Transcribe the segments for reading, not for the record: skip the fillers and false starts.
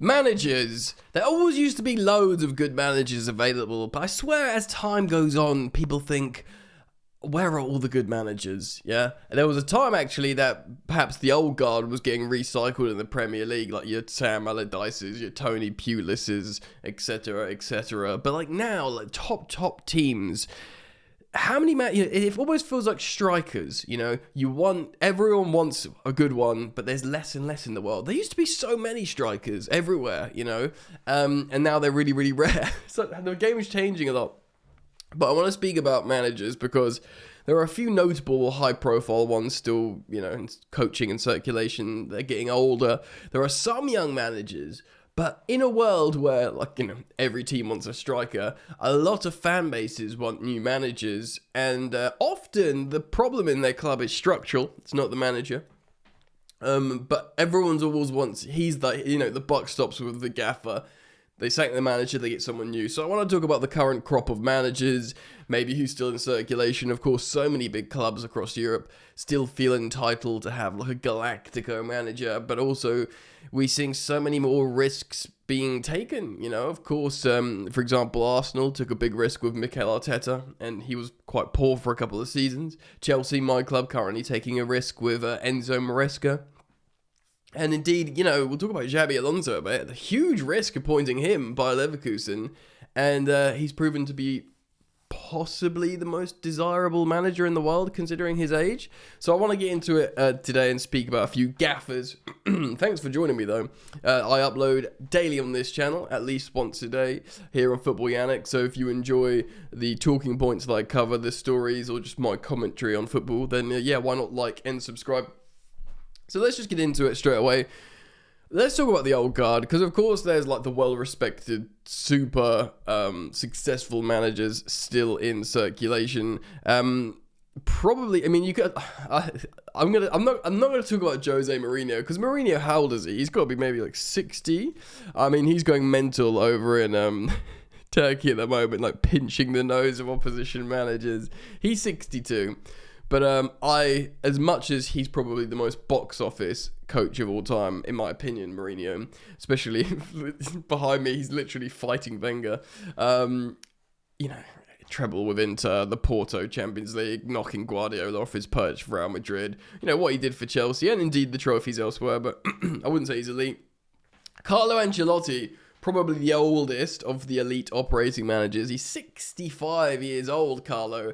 Managers. There always used to be loads of good managers available, but I swear as time goes on, people think, where are all the good managers? Yeah, and there was a time actually that perhaps the old guard was getting recycled in the Premier League, like your Sam Allardyce's, your Tony Pulis's, etc., etc. But like now, like top teams, how many it almost feels like strikers. Everyone wants a good one, but there's less and less in the world. There used to be so many strikers everywhere, and now they're really, really rare. So the game is changing a lot. But I want to speak about managers because there are a few notable high-profile ones still, in coaching and circulation. They're getting older. There are some young managers, but in a world where, every team wants a striker, a lot of fan bases want new managers, and often the problem in their club is structural. It's not the manager. But everyone's always wants, he's the buck stops with the gaffer. They sack the manager, they get someone new. So I want to talk about the current crop of managers, maybe who's still in circulation. Of course, so many big clubs across Europe still feel entitled to have like a Galactico manager, but also we're seeing so many more risks being taken. Of course, for example, Arsenal took a big risk with Mikel Arteta, and he was quite poor for a couple of seasons. Chelsea, my club, currently taking a risk with Enzo Maresca. And indeed, we'll talk about Xabi Alonso a bit. The huge risk appointing him by Leverkusen. And he's proven to be possibly the most desirable manager in the world, considering his age. So I want to get into it today and speak about a few gaffers. Thanks for joining me, though. I upload daily on this channel, at least once a day, here on Football Yannick. So if you enjoy the talking points that I cover, the stories, or just my commentary on football, then why not like and subscribe? So let's just get into it straight away. Let's talk about the old guard, because of course there's like the well-respected, super successful managers still in circulation. Probably, I mean, you could. I'm not gonna talk about Jose Mourinho, because Mourinho, how old is he? He's got to be maybe like 60. I mean, he's going mental over in Turkey at the moment, like pinching the nose of opposition managers. He's 62. But as much as he's probably the most box office coach of all time, in my opinion, Mourinho, especially behind me, he's literally fighting Wenger. Treble with Inter, the Porto Champions League, knocking Guardiola off his perch for Real Madrid. What he did for Chelsea, and indeed the trophies elsewhere, but I wouldn't say he's elite. Carlo Ancelotti, probably the oldest of the elite operating managers. He's 65 years old, Carlo.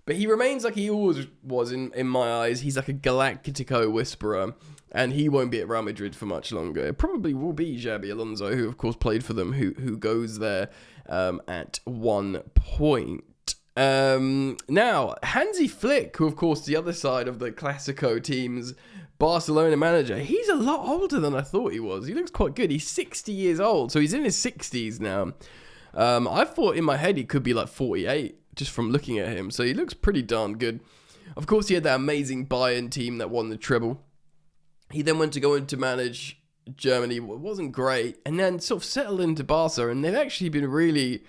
But he remains like he always was in my eyes. He's like a Galactico whisperer, and he won't be at Real Madrid for much longer. It probably will be Xabi Alonso, who of course played for them, who goes there at one point. Now, Hansi Flick, who of course the other side of the Clasico team's Barcelona manager, he's a lot older than I thought he was. He looks quite good. He's 60 years old, so he's in his 60s now. I thought in my head he could be like 48. Just from looking at him, so he looks pretty darn good. Of course, he had that amazing Bayern team that won the treble. He then went to go in to manage Germany. It wasn't great, and then sort of settled into Barca, and they've actually been really,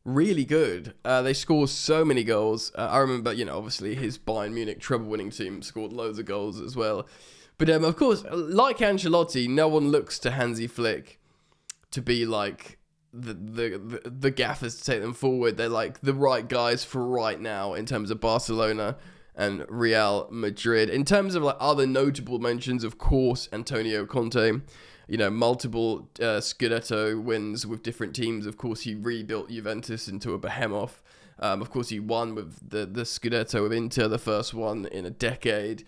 really good. They score so many goals. I remember, obviously his Bayern Munich treble-winning team scored loads of goals as well. But of course, like Ancelotti, no one looks to Hansi Flick to be like the gaffers to take them forward. They're like the right guys for right now in terms of Barcelona and Real Madrid. In terms of like other notable mentions, of course, Antonio Conte, multiple Scudetto wins with different teams. Of course, he rebuilt Juventus into a behemoth. Of course, he won with the Scudetto with Inter, the first one in a decade.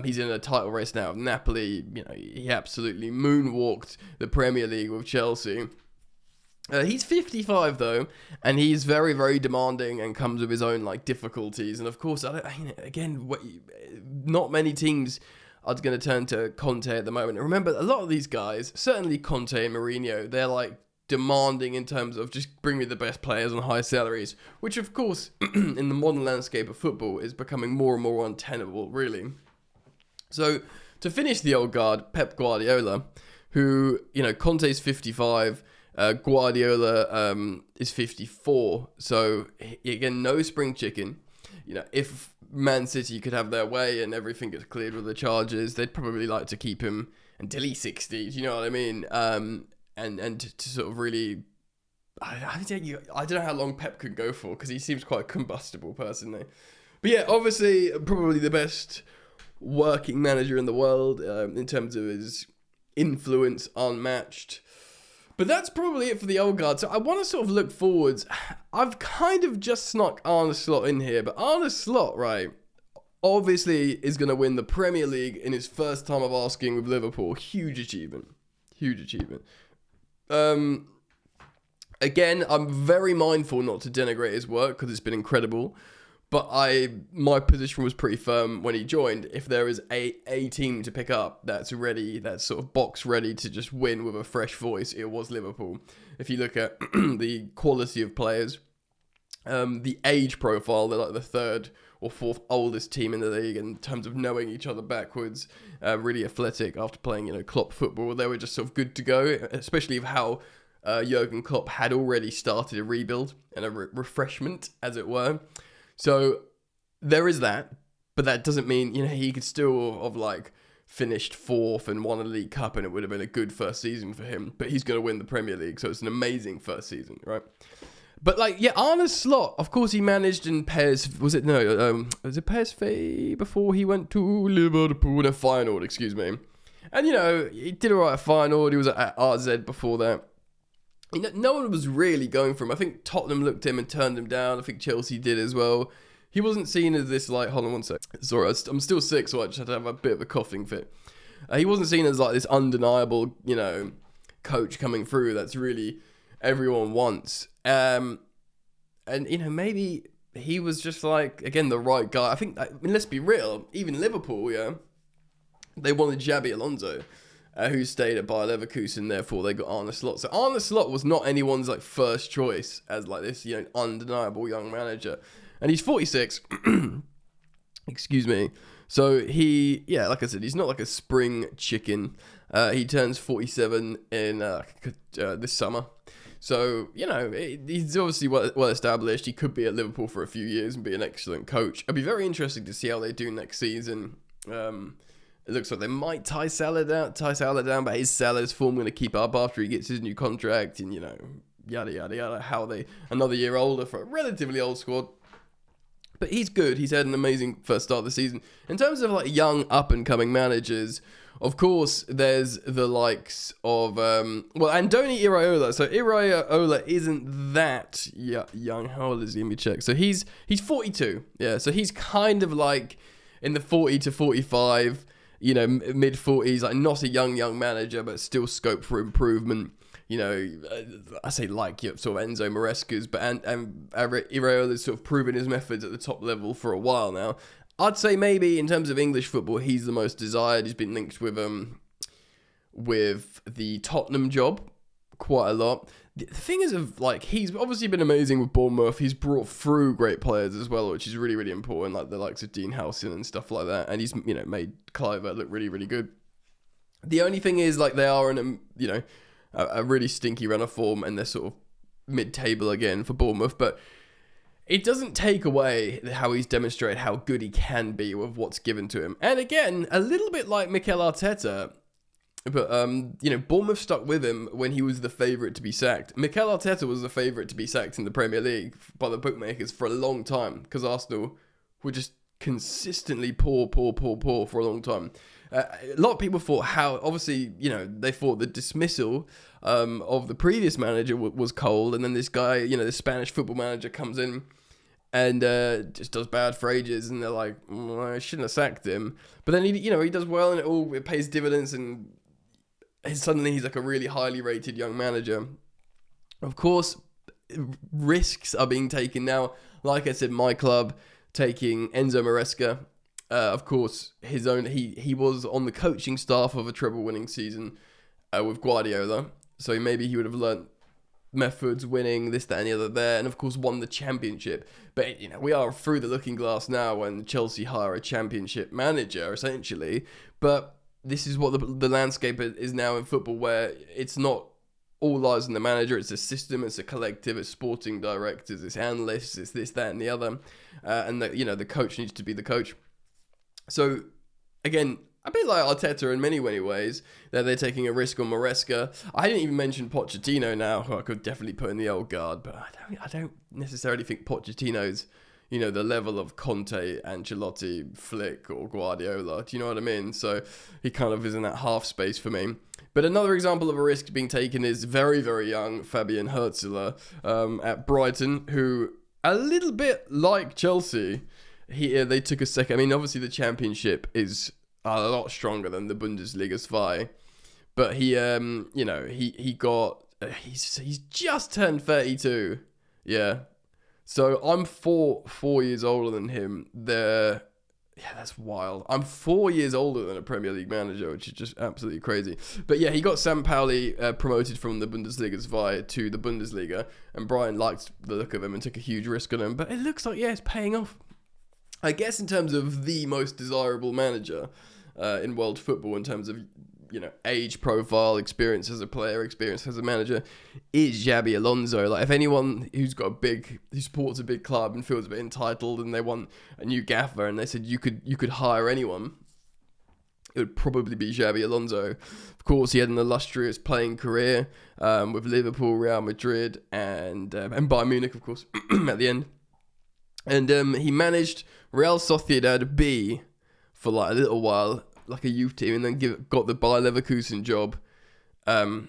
He's in a title race now with Napoli. He absolutely moonwalked the Premier League with Chelsea. He's 55 though, and he's very, very demanding and comes with his own like difficulties. And of course, not many teams are going to turn to Conte at the moment. And remember, a lot of these guys, certainly Conte and Mourinho, they're like demanding in terms of just bring me the best players on high salaries, which of course, in the modern landscape of football, is becoming more and more untenable, really. So to finish the old guard, Pep Guardiola, who Conte's 55. Guardiola is 54, so again, no spring chicken. If Man City could have their way and everything gets cleared with the charges, they'd probably like to keep him until he's 60. Do you know what I mean? and to sort of really, I don't know how long Pep could go for, because he seems quite a combustible personally. But yeah, obviously probably the best working manager in the world, in terms of his influence, unmatched. But that's probably it for the old guard. So I want to sort of look forwards. I've kind of just snuck Arne Slot in here, but Arne Slot, right, obviously is going to win the Premier League in his first time of asking with Liverpool. Huge achievement. Huge achievement. Again, I'm very mindful not to denigrate his work, because it's been incredible. But my position was pretty firm when he joined. If there is a team to pick up that's ready, that's sort of box ready to just win with a fresh voice, it was Liverpool. If you look at the quality of players, the age profile, they're like the third or fourth oldest team in the league in terms of knowing each other backwards. Really athletic after playing, Klopp football. They were just sort of good to go, especially with how Jurgen Klopp had already started a rebuild and a refreshment, as it were. So there is that, but that doesn't mean, he could still have finished fourth and won a League Cup, and it would have been a good first season for him. But he's going to win the Premier League, so it's an amazing first season, right? But Arne Slot, of course, he managed in PSV. Was it PSV before he went to Liverpool in a Feyenoord, excuse me. And he did alright at Feyenoord. He was at RZ before that. No one was really going for him. I think Tottenham looked at him and turned him down. I think Chelsea did as well. He wasn't seen as this, hold on one sec. Sorry, I'm still sick, so I just had to have a bit of a coughing fit. He wasn't seen as this undeniable, coach coming through that's really everyone wants. And maybe he was just again, the right guy. I think, let's be real, even Liverpool, they wanted Xabi Alonso. Who stayed at Bayer Leverkusen, therefore they got Arne Slot. So Arne Slot was not anyone's first choice as this undeniable young manager, and he's 46. Excuse me. So he, like I said, he's not a spring chicken. He turns 47 in this summer. So he's obviously well established. He could be at Liverpool for a few years and be an excellent coach. It'd be very interesting to see how they do next season. It looks like they might tie Salah down, but is Salah's form going to keep up after he gets his new contract? And, yada, yada, yada, how they, another year older for a relatively old squad. But he's good. He's had an amazing first start of the season. In terms of, young up-and-coming managers, of course, there's the likes of, Andoni Iraola. So Iraola isn't that young. How old is he? Let me check. So he's 42. Yeah, so he's kind of in the 40 to 45, mid 40s, not a young manager, but still scope for improvement. I say sort of Enzo Maresca's, but and Iraola's sort of proven his methods at the top level for a while now. I'd say maybe in terms of English football, he's the most desired. He's been linked with the Tottenham job quite a lot. The thing is, he's obviously been amazing with Bournemouth. He's brought through great players as well, which is really, really important, the likes of Dean Howson and stuff like that. And he's, made Cliver look really, really good. The only thing is, they are in a really stinky run of form, and they're sort of mid-table again for Bournemouth. But it doesn't take away how he's demonstrated how good he can be with what's given to him. And again, a little bit like Mikel Arteta. But, Bournemouth stuck with him when he was the favourite to be sacked. Mikel Arteta was the favourite to be sacked in the Premier League by the bookmakers for a long time, because Arsenal were just consistently poor for a long time. A lot of people thought they thought the dismissal of the previous manager was cold, and then this guy, the Spanish football manager comes in and just does bad for ages, and they're like, I shouldn't have sacked him. But then he does well, and it pays dividends, and suddenly he's a really highly rated young manager. Of course, risks are being taken now. Like I said, my club taking Enzo Maresca. Of course, he was on the coaching staff of a treble-winning season with Guardiola. So maybe he would have learnt methods, winning this, that, and the other there, and of course won the championship. But we are through the looking glass now when Chelsea hire a championship manager, essentially. But this is what the landscape is now in football, where it's not all lies on the manager. It's a system, it's a collective, it's sporting directors, it's analysts, it's this, that, and the other. And the coach needs to be the coach. So, again, a bit like Arteta in many ways, that they're taking a risk on Maresca. I didn't even mention Pochettino now, who I could definitely put in the old guard, but I don't necessarily think Pochettino's, the level of Conte, Ancelotti, Flick, or Guardiola. Do you know what I mean? So he kind of is in that half space for me. But another example of a risk being taken is very, very young Fabian Hürzeler at Brighton, who, a little bit like Chelsea, they took a second. I mean, obviously the Championship is a lot stronger than the Bundesliga 2, but he's just turned 32. Yeah. So I'm four years older than him. That's wild. I'm 4 years older than a Premier League manager, which is just absolutely crazy. But yeah, he got St. Pauli promoted from the Bundesliga 2 to the Bundesliga, and Brian liked the look of him and took a huge risk on him. But it looks like, it's paying off. I guess in terms of the most desirable manager in world football, in terms of age profile, experience as a player, experience as a manager, is Xabi Alonso. Like, if anyone who supports a big club and feels a bit entitled and they want a new gaffer and they said you could hire anyone, it would probably be Xabi Alonso. Of course, he had an illustrious playing career with Liverpool, Real Madrid, and Bayern Munich, of course, at the end. And he managed Real Sociedad B for like a little while, like a youth team, and then got the Bayer Leverkusen job. It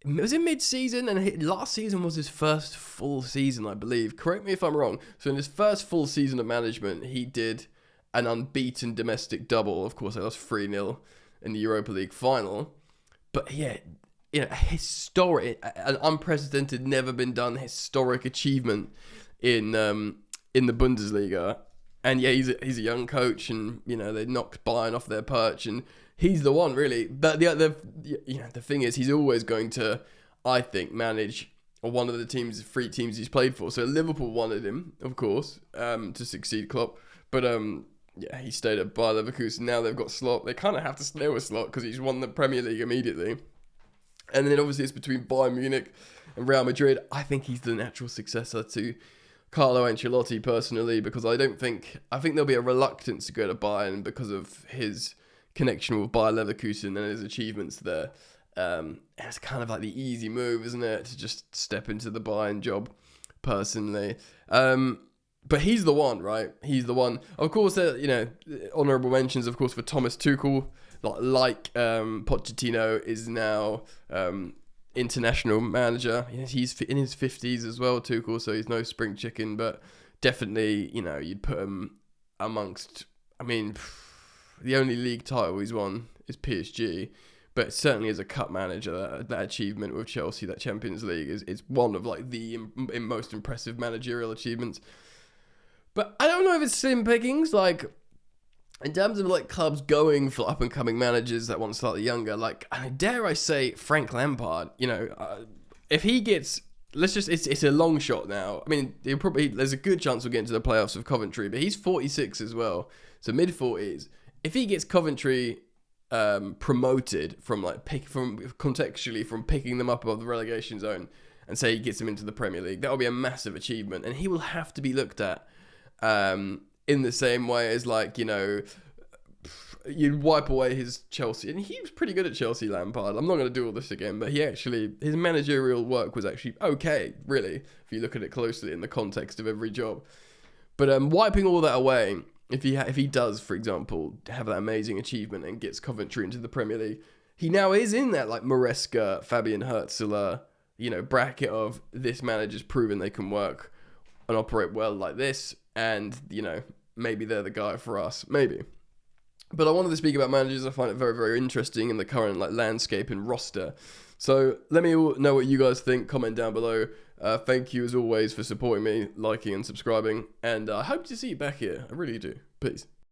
was in mid-season, and last season was his first full season, I believe. Correct me if I'm wrong. So in his first full season of management, he did an unbeaten domestic double. Of course, they lost 3-0 in the Europa League final. But yeah, historic, an unprecedented, never been done historic achievement in the Bundesliga. And yeah, he's a young coach, and they knocked Bayern off their perch, and he's the one really. But the thing is, he's always going to, I think, manage one of the three teams he's played for. So Liverpool wanted him, of course, to succeed Klopp. But he stayed at Bayer Leverkusen. Now they've got Slot. They kind of have to stay with Slot because he's won the Premier League immediately. And then obviously it's between Bayern Munich and Real Madrid. I think he's the natural successor to Carlo Ancelotti personally, because I think there'll be a reluctance to go to Bayern because of his connection with Bayer Leverkusen and his achievements there. It's kind of like the easy move, isn't it, to just step into the Bayern job personally. But he's the one, right? He's the one. Of course, honourable mentions, of course, for Thomas Tuchel, like Pochettino is now international manager. He's in his 50s as well, Tuchel, so he's no spring chicken, but definitely, you'd put him amongst, the only league title he's won is PSG, but certainly as a cup manager, that achievement with Chelsea, that Champions League, is one of like the most impressive managerial achievements. But I don't know if it's slim pickings, like, in terms of like clubs going for up and coming managers that want slightly younger, like, dare I say Frank Lampard, if he gets, it's a long shot now. There's a good chance we'll get into the playoffs with Coventry, but he's 46 as well, so mid-40s. If he gets Coventry promoted from picking them up above the relegation zone, and say he gets them into the Premier League, that will be a massive achievement, and he will have to be looked at in the same way as, like, you'd wipe away his Chelsea, and he was pretty good at Chelsea, Lampard. I'm not going to do all this again, but his managerial work was actually okay, really, if you look at it closely in the context of every job. But wiping all that away, if he does, for example, have that amazing achievement and gets Coventry into the Premier League, he now is in that, like, Maresca, Fabian Hürzeler, bracket of this manager's proven they can work and operate well like this, and, maybe they're the guy for us, maybe. But I wanted to speak about managers. I find it very, very interesting in the current landscape and roster. So let me know what you guys think. Comment down below. Thank you as always for supporting me, liking and subscribing. And I hope to see you back here. I really do. Peace.